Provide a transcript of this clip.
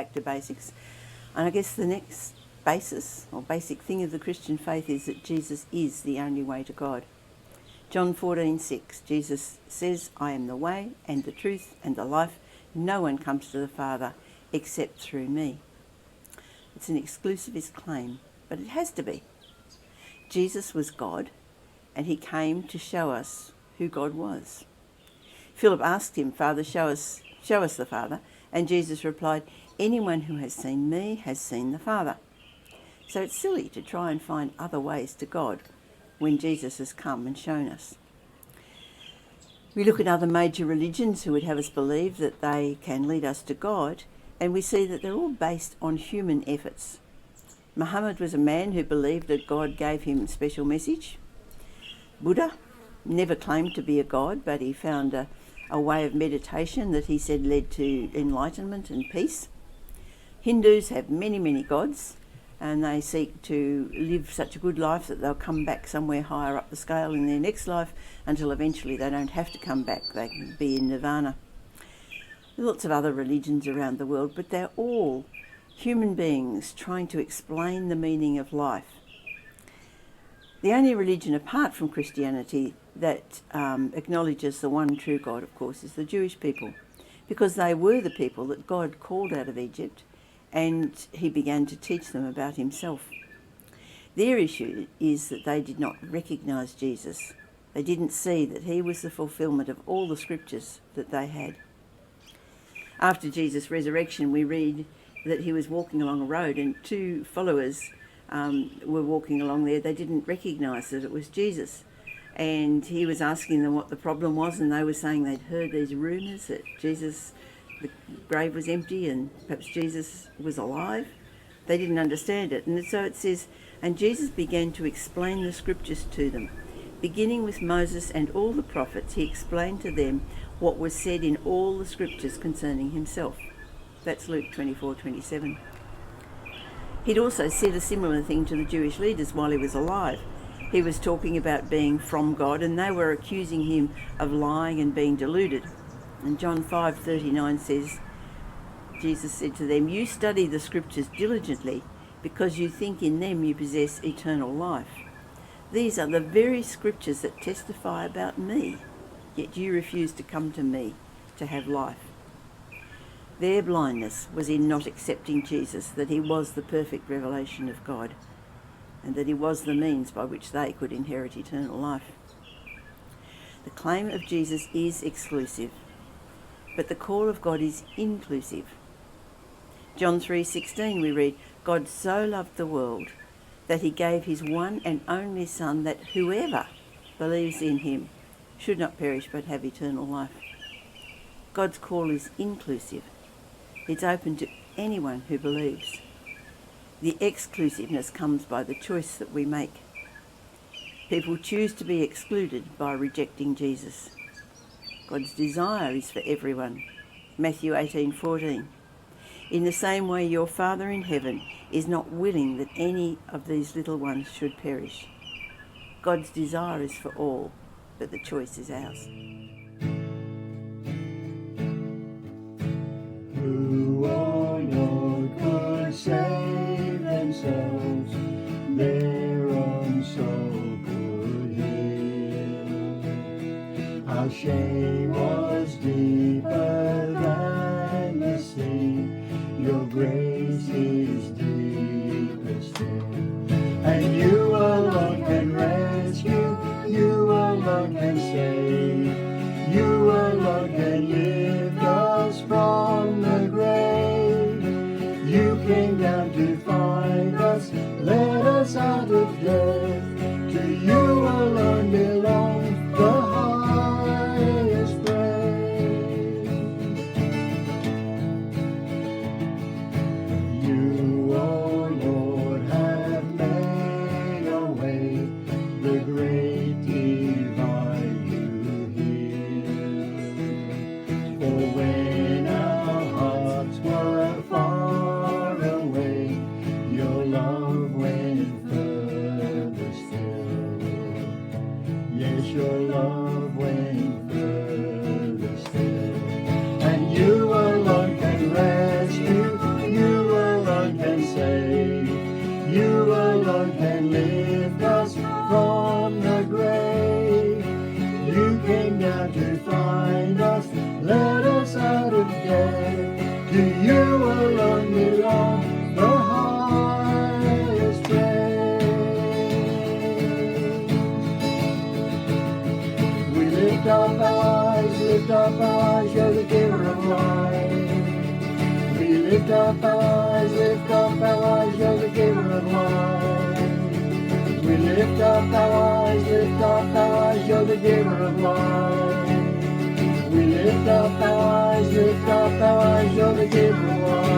back to basics. And I guess the next basis or basic thing of the Christian faith is that Jesus is the only way to God. John 14:6, Jesus says, I am the way and the truth and the life. No one comes to the Father except through me. It's an exclusivist claim, but it has to be. Jesus was God, and he came to show us who God was. Philip asked him, Father, show us the Father. And Jesus replied, anyone who has seen me has seen the Father. So it's silly to try and find other ways to God when Jesus has come and shown us. We look at other major religions who would have us believe that they can lead us to God, and we see that they're all based on human efforts. Muhammad was a man who believed that God gave him a special message. Buddha never claimed to be a god, but he found a way of meditation that he said led to enlightenment and peace. Hindus have many, many gods, and they seek to live such a good life that they'll come back somewhere higher up the scale in their next life until eventually they don't have to come back. They can be in nirvana. There are lots of other religions around the world, but they're all human beings trying to explain the meaning of life. The only religion apart from Christianity that acknowledges the one true God, of course, is the Jewish people, because they were the people that God called out of Egypt, and he began to teach them about himself. Their issue is that they did not recognise Jesus. They didn't see that he was the fulfilment of all the scriptures that they had. After Jesus' resurrection, we read that he was walking along a road, and two followers were walking along there. They didn't recognise that it was Jesus. And he was asking them what the problem was, and they were saying they'd heard these rumours that the grave was empty and perhaps Jesus was alive. They didn't understand it. And so it says, and Jesus began to explain the scriptures to them. Beginning with Moses and all the prophets, he explained to them what was said in all the scriptures concerning himself. That's Luke 24:27. He'd also said a similar thing to the Jewish leaders while he was alive. He was talking about being from God, and they were accusing him of lying and being deluded. And John 5:39 says, Jesus said to them, you study the scriptures diligently because you think in them you possess eternal life. These are the very scriptures that testify about me, yet you refuse to come to me to have life. Their blindness was in not accepting Jesus, that he was the perfect revelation of God, and that he was the means by which they could inherit eternal life. The claim of Jesus is exclusive, but the call of God is inclusive. John 3:16 we read, God so loved the world that he gave his one and only Son, that whoever believes in him should not perish but have eternal life. God's call is inclusive. It's open to anyone who believes. The exclusiveness comes by the choice that we make. People choose to be excluded by rejecting Jesus. God's desire is for everyone. Matthew 18:14. In the same way, your Father in heaven is not willing that any of these little ones should perish. God's desire is for all, but the choice is ours. Who, O Lord, could save themselves? Their own soul could heal. Our shame was deeper than the sea. Your grace is deeper still. And you alone can rescue. You alone can save. You alone can lift us from the grave. You came down to find us, let us out of death. To you alone belongs the highest praise. You up our eyes, you're the giver of life. We lift up our eyes, you're the giver of life. We lift up our eyes, you're the giver of life. We lift up our eyes, you're the giver of life.